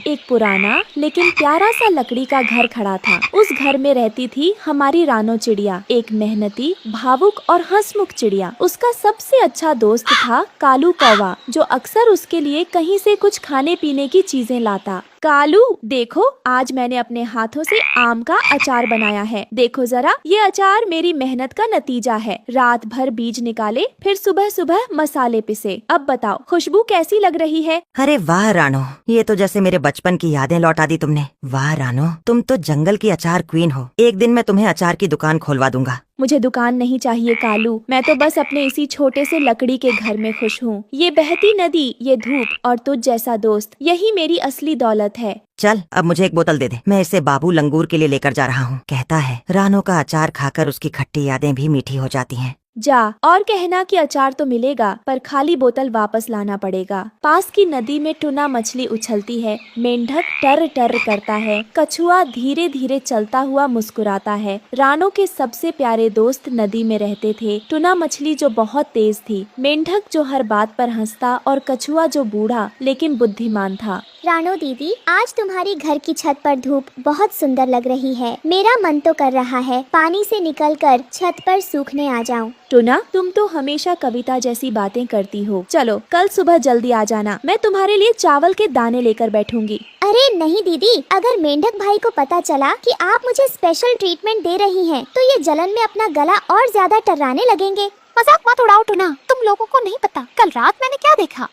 एक पुराना लेकिन प्यारा सा लकड़ी का घर खड़ा था। उस घर में रहती थी हमारी रानो चिड़िया, एक मेहनती, भावुक और हंसमुख चिड़िया। उसका सबसे अच्छा दोस्त था कालू कौवा, जो अक्सर उसके लिए कहीं से कुछ खाने पीने की चीजें लाता। कालू, देखो आज मैंने अपने हाथों से आम का अचार बनाया है। देखो जरा, ये अचार मेरी मेहनत का नतीजा है। रात भर बीज निकाले, फिर सुबह सुबह मसाले पिसे। अब बताओ, खुशबू कैसी लग रही है? अरे वाह रानो, ये तो जैसे मेरे बचपन की यादें लौटा दी तुमने। वाह रानो, तुम तो जंगल की अचार क्वीन हो। एक दिन मैं तुम्हें अचार की दुकान खोलवा दूंगा। मुझे दुकान नहीं चाहिए कालू, मैं तो बस अपने इसी छोटे से लकड़ी के घर में खुश हूँ। ये बहती नदी, ये धूप और तुझ जैसा दोस्त, यही मेरी असली दौलत है। चल अब मुझे एक बोतल दे दे, मैं इसे बाबू लंगूर के लिए लेकर जा रहा हूँ। कहता है रानो का अचार खाकर उसकी खट्टी यादें भी मीठी हो जाती हैं। जा और कहना कि अचार तो मिलेगा, पर खाली बोतल वापस लाना पड़ेगा। पास की नदी में टुना मछली उछलती है, मेंढक टर टर करता है, कछुआ धीरे धीरे चलता हुआ मुस्कुराता है। रानो के सबसे प्यारे दोस्त नदी में रहते थे, टुना मछली जो बहुत तेज थी, मेंढक जो हर बात पर हंसता और कछुआ जो बूढ़ा लेकिन बुद्धिमान था। रानो दीदी, आज तुम्हारी घर की छत पर धूप बहुत सुंदर लग रही है। मेरा मन तो कर रहा है पानी से निकलकर छत पर सूखने आ जाऊं। टुना, तुम तो हमेशा कविता जैसी बातें करती हो। चलो कल सुबह जल्दी आ जाना, मैं तुम्हारे लिए चावल के दाने लेकर बैठूंगी। अरे नहीं दीदी, अगर मेंढक भाई को पता चला कि आप मुझे स्पेशल ट्रीटमेंट दे रही हैं, तो ये जलन में अपना गला और ज्यादा टर्राने लगेंगे। मजाक मत उड़ाओ टुना, तुम लोगों को नहीं पता कल रात मैंने क्या देखा।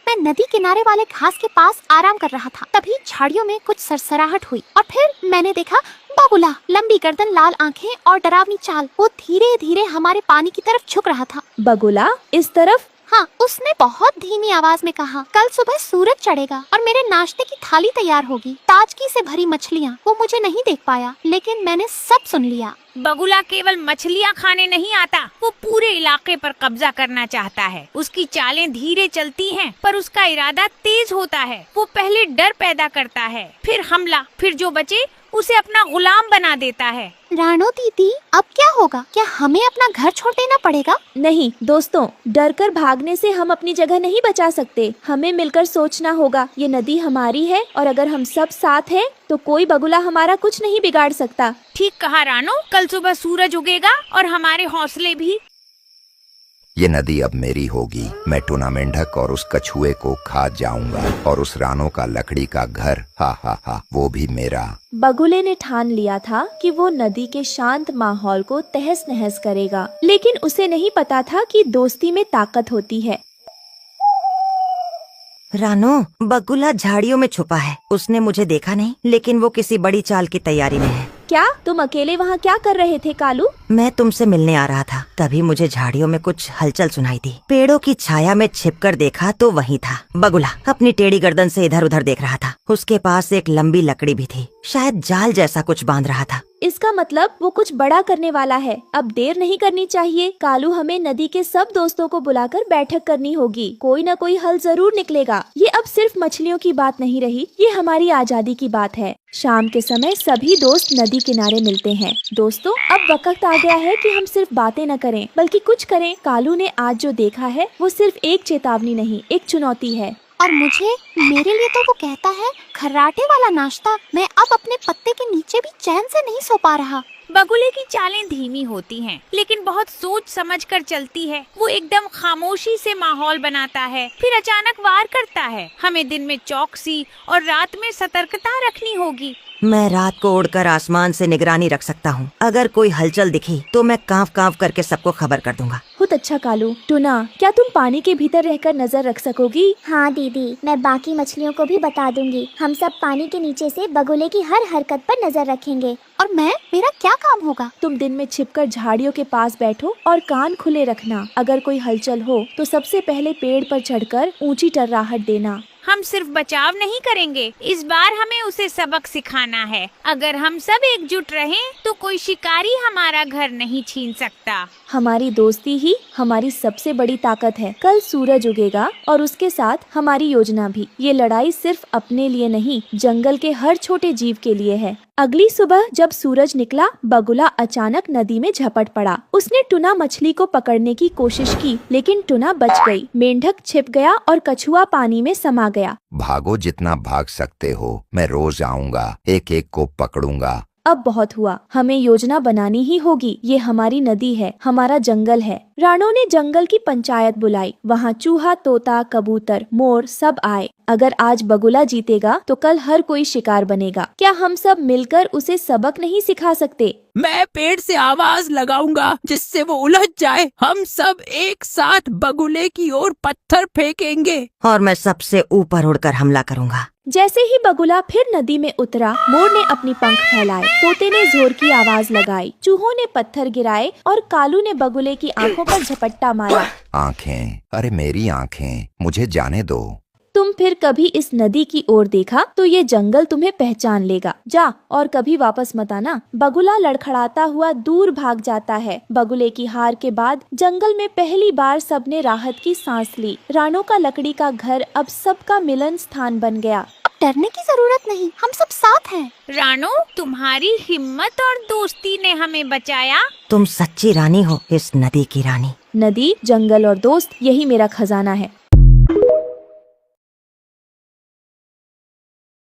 मैं नदी किनारे वाले घास के पास आराम कर रहा था, तभी झाड़ियों में कुछ सरसराहट हुई और फिर मैंने देखा बगुला, लंबी गर्दन, लाल आंखें और डरावनी चाल। वो धीरे धीरे हमारे पानी की तरफ झुक रहा था। बगुला इस तरफ? हाँ, उसने बहुत धीमी आवाज में कहा, कल सुबह सूरज चढ़ेगा और मेरे नाश्ते की थाली तैयार होगी, ताजगी से भरी मछलियाँ। वो मुझे नहीं देख पाया, लेकिन मैंने सब सुन लिया। बगुला केवल मछलियाँ खाने नहीं आता, वो पूरे इलाके पर कब्जा करना चाहता है। उसकी चालें धीरे चलती हैं, पर उसका इरादा तेज होता है। वो पहले डर पैदा करता है, फिर हमला, फिर जो बचे उसे अपना गुलाम बना देता है। रानो दीदी, अब क्या होगा? क्या हमें अपना घर छोड़ देना पड़ेगा? नहीं दोस्तों, डरकर भागने से हम अपनी जगह नहीं बचा सकते। हमें मिलकर सोचना होगा। ये नदी हमारी है और अगर हम सब साथ हैं, तो कोई बगुला हमारा कुछ नहीं बिगाड़ सकता। ठीक कहा रानो, कल सुबह सूरज उगेगा और हमारे हौसले भी। ये नदी अब मेरी होगी। मैं टुना मेंढक और उस कछुए को खा जाऊंगा, और उस रानो का लकड़ी का घर, हा हा हा, वो भी मेरा। बगुले ने ठान लिया था कि वो नदी के शांत माहौल को तहस नहस करेगा, लेकिन उसे नहीं पता था कि दोस्ती में ताकत होती है। रानो, बगुला झाड़ियों में छुपा है। उसने मुझे देखा नहीं, लेकिन वो किसी बड़ी चाल की तैयारी में है। क्या तुम अकेले वहाँ क्या कर रहे थे कालू? मैं तुमसे मिलने आ रहा था, तभी मुझे झाड़ियों में कुछ हलचल सुनाई दी। पेड़ों की छाया में छिपकर देखा तो वही था बगुला, अपनी टेढ़ी गर्दन से इधर उधर देख रहा था। उसके पास एक लंबी लकड़ी भी थी, शायद जाल जैसा कुछ बांध रहा था। इसका मतलब वो कुछ बड़ा करने वाला है। अब देर नहीं करनी चाहिए कालू, हमें नदी के सब दोस्तों को बुलाकर बैठक करनी होगी। कोई न कोई हल जरूर निकलेगा। ये अब सिर्फ मछलियों की बात नहीं रही, ये हमारी आजादी की बात है। शाम के समय सभी दोस्त नदी किनारे मिलते हैं। दोस्तों, अब वक्त आ गया है कि हम सिर्फ बातें न करें, बल्कि कुछ करें। कालू ने आज जो देखा है वो सिर्फ एक चेतावनी नहीं, एक चुनौती है। और मेरे लिए तो वो कहता है खर्राटे वाला नाश्ता। मैं अब अपने पत्ते के नीचे भी चैन से नहीं सो पा रहा। बगुले की चालें धीमी होती हैं, लेकिन बहुत सोच समझ कर चलती है। वो एकदम खामोशी से माहौल बनाता है, फिर अचानक वार करता है। हमें दिन में चौकसी और रात में सतर्कता रखनी होगी। मैं रात को उड़कर आसमान से निगरानी रख सकता हूँ। अगर कोई हलचल दिखी तो मैं कांव कांव करके सबको खबर कर दूंगा। बहुत अच्छा कालू। टुना, क्या तुम पानी के भीतर रहकर नजर रख सकोगी? हाँ दीदी, मैं बाकी मछलियों को भी बता दूंगी। हम सब पानी के नीचे से बगुले की हर हरकत पर नजर रखेंगे। और मेरा क्या काम होगा? तुम दिन में छिपकर झाड़ियों के पास बैठो और कान खुले रखना। अगर कोई हलचल हो तो सबसे पहले पेड़ पर चढ़कर ऊंची टर्राहट देना। हम सिर्फ बचाव नहीं करेंगे, इस बार हमें उसे सबक सिखाना है। अगर हम सब एकजुट रहें तो कोई शिकारी हमारा घर नहीं छीन सकता। हमारी दोस्ती ही हमारी सबसे बड़ी ताकत है। कल सूरज उगेगा और उसके साथ हमारी योजना भी। ये लड़ाई सिर्फ अपने लिए नहीं, जंगल के हर छोटे जीव के लिए है। अगली सुबह जब सूरज निकला, बगुला अचानक नदी में झपट पड़ा। उसने टुना मछली को पकड़ने की कोशिश की, लेकिन टुना बच गई। मेंढक छिप गया और कछुआ पानी में समा गया। भागो जितना भाग सकते हो, मैं रोज आऊंगा, एक एक को पकड़ूंगा। अब बहुत हुआ, हमें योजना बनानी ही होगी। ये हमारी नदी है, हमारा जंगल है। राणो ने जंगल की पंचायत बुलाई। वहाँ चूहा, तोता, कबूतर, मोर सब आए। अगर आज बगुला जीतेगा तो कल हर कोई शिकार बनेगा। क्या हम सब मिलकर उसे सबक नहीं सिखा सकते? मैं पेड़ से आवाज लगाऊंगा जिससे वो उलझ जाए। हम सब एक साथ बगुले की ओर पत्थर फेंकेंगे। और मैं सबसे ऊपर उड़कर हमला करूंगा। जैसे ही बगुला फिर नदी में उतरा, मोर ने अपनी पंख फैलाए, तोते ने जोर की आवाज लगाई, चूहों ने पत्थर गिराए और कालू ने बगुले की आंखों पर झपट्टा मारा। आंखें, अरे मेरी आंखें, मुझे जाने दो। तुम फिर कभी इस नदी की ओर देखा तो ये जंगल तुम्हें पहचान लेगा। जा और कभी वापस मत आना। बगुला लड़खड़ाता हुआ दूर भाग जाता है। बगुले की हार के बाद जंगल में पहली बार सबने राहत की सांस ली। राणो का लकड़ी का घर अब सबका मिलन स्थान बन गया। डरने की जरूरत नहीं, हम सब साथ हैं। रानो, तुम्हारी हिम्मत और दोस्ती ने हमें बचाया। तुम सच्ची रानी हो, इस नदी की रानी। नदी, जंगल और दोस्त, यही मेरा खजाना है।